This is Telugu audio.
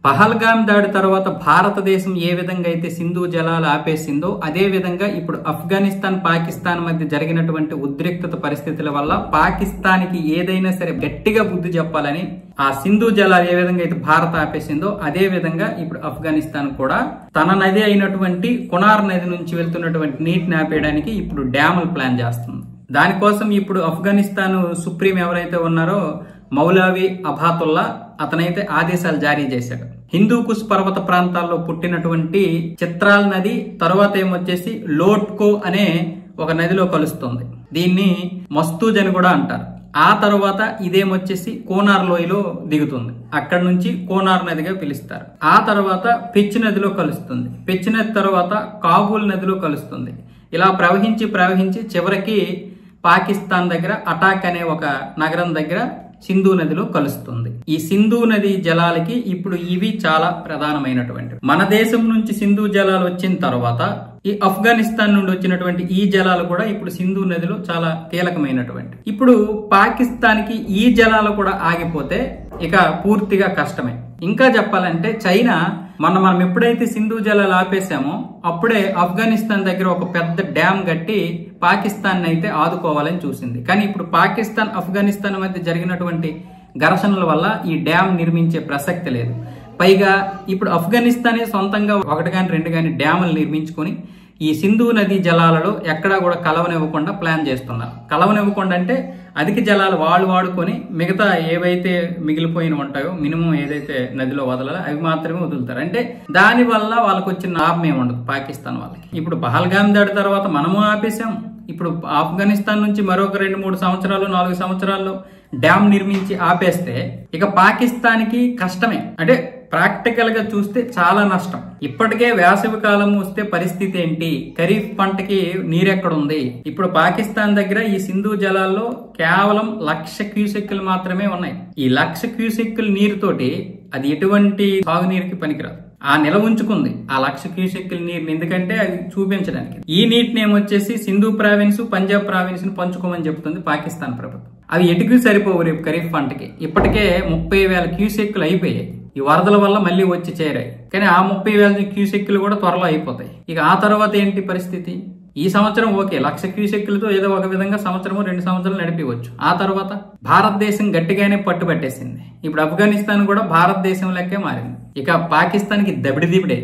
పహల్గామ్ దాడి తర్వాత భారతదేశం ఏ విధంగా అయితే సింధు జలాలు ఆపేసిందో అదే విధంగా ఇప్పుడు ఆఫ్ఘనిస్తాన్ పాకిస్తాన్ మధ్య జరిగినటువంటి ఉద్రిక్తత పరిస్థితుల వల్ల పాకిస్తాన్కి ఏదైనా సరే గట్టిగా బుద్ధి చెప్పాలని ఆ సింధు జలాలు ఏ విధంగా అయితే భారత్ ఆపేసిందో అదే విధంగా ఇప్పుడు ఆఫ్ఘనిస్తాన్ కూడా తన నది అయినటువంటి కునార్ నది నుంచి వెళ్తున్నటువంటి నీటిని ఆపేయడానికి ఇప్పుడు డ్యాములు ప్లాన్ చేస్తుంది. దానికోసం ఇప్పుడు ఆఫ్ఘనిస్తాన్ సుప్రీం ఎవరైతే ఉన్నారో మౌలావి అబాతుల్లా అతనైతే ఆదేశాలు జారీ చేశాడు. హిందూ కుష్ పర్వత ప్రాంతాల్లో పుట్టినటువంటి చిత్రాల్ నది తర్వాత ఏమొచ్చేసి లోట్కో అనే ఒక నదిలో కలుస్తుంది. దీన్ని మస్తూజ్ అని కూడా అంటారు. ఆ తర్వాత ఇదేమొచ్చేసి కోనార్ లోయలో దిగుతుంది. అక్కడ నుంచి కోనార్ నదిగా పిలుస్తారు. ఆ తర్వాత పెచ్ నదిలో కలుస్తుంది. పెచ్ నది తర్వాత కాబూల్ నదిలో కలుస్తుంది. ఇలా ప్రవహించి చివరికి పాకిస్తాన్ దగ్గర అటాక్ అనే ఒక నగరం దగ్గర సింధు నదిలో కలుస్తుంది. ఈ సింధు నది జలాలకి ఇప్పుడు ఇవి చాలా ప్రధానమైనటువంటి. మన దేశం నుంచి సింధు జలాలు వచ్చిన తర్వాత ఈ ఆఫ్ఘనిస్తాన్ నుండి వచ్చినటువంటి ఈ జలాలు కూడా ఇప్పుడు సింధు నదిలో చాలా కీలకమైనటువంటి. ఇప్పుడు పాకిస్తాన్ కి ఈ జలాలు కూడా ఆగిపోతే ఇక పూర్తిగా కష్టమే. ఇంకా చెప్పాలంటే చైనా మనం ఎప్పుడైతే సింధు జలాలు ఆపేశామో అప్పుడే ఆఫ్ఘనిస్తాన్ దగ్గర ఒక పెద్ద డ్యామ్ కట్టి పాకిస్తాన్ అయితే ఆదుకోవాలని చూసింది. కానీ ఇప్పుడు పాకిస్తాన్ ఆఫ్ఘనిస్తాన్ మధ్య జరిగినటువంటి ఘర్షణల వల్ల ఈ డ్యామ్ నిర్మించే ప్రసక్తి లేదు. పైగా ఇప్పుడు ఆఫ్ఘనిస్తానే సొంతంగా ఒకటి కానీ రెండు కానీ డ్యాములు నిర్మించుకొని ఈ సింధు నది జలాలలో ఎక్కడా కూడా కలవనివ్వకుండా ప్లాన్ చేస్తున్నారు. కలవనివ్వకుండా అంటే అధిక జలాలు వాళ్ళు వాడుకొని మిగతా ఏవైతే మిగిలిపోయిన ఉంటాయో మినిమం ఏదైతే నదిలో వదలాలో అవి మాత్రమే వదులుతారు. అంటే దాని వల్ల వాళ్ళకి వచ్చిన లాభం ఏమి ఉండదు పాకిస్తాన్ వాళ్ళకి. ఇప్పుడు పహల్గామ్ దాడి తర్వాత మనము ఆపేసాం. ఇప్పుడు ఆఫ్ఘనిస్తాన్ నుంచి మరొక 2-3 సంవత్సరాలు 4 సంవత్సరాల్లో డ్యామ్ నిర్మించి ఆపేస్తే ఇక పాకిస్తాన్కి కష్టమే. అంటే ప్రాక్టికల్ గా చూస్తే చాలా నష్టం. ఇప్పటికే వేసవి కాలం వస్తే పరిస్థితి ఏంటి? ఖరీఫ్ పంటకి నీరెక్కడుంది? ఇప్పుడు పాకిస్తాన్ దగ్గర ఈ సింధు జలాల్లో కేవలం 1,00,000 క్యూసెక్కులు మాత్రమే ఉన్నాయి. ఈ 1,00,000 క్యూసెక్కుల నీరుతోటి అది ఎటువంటి సాగునీరుకి పనికిరాదు. ఆ నిల ఉంచుకుంది ఆ 1,00,000 క్యూసెక్కుల నీరుని, ఎందుకంటే అది చూపించడానికి. ఈ నీటిని ఏమొచ్చేసి సింధు ప్రావిన్స్ పంజాబ్ ప్రావిన్స్ ని పంచుకోమని చెప్తుంది పాకిస్తాన్ ప్రభుత్వం. అవి ఎటుకు సరిపోవు రేపు ఖరీఫ్ పంటకి. ఇప్పటికే 30,000 క్యూసెక్కులు అయిపోయాయి. ఈ వరదల వల్ల మళ్ళీ వచ్చి చేరాయి. కానీ ఆ 30,000 క్యూసెక్కులు కూడా త్వరలో అయిపోతాయి. ఇక ఆ తర్వాత ఏంటి పరిస్థితి? ఈ సంవత్సరం ఓకే 1,00,000 క్యూసెక్కులతో ఏదో ఒక విధంగా సంవత్సరము 2 సంవత్సరాలు నడిపివచ్చు. ఆ తర్వాత భారతదేశం గట్టిగానే పట్టుబట్టేసింది. ఇప్పుడు ఆఫ్ఘనిస్తాన్ కూడా భారతదేశం లెక్కే మారింది. ఇక పాకిస్తాన్కి దబిడిదిబిడే.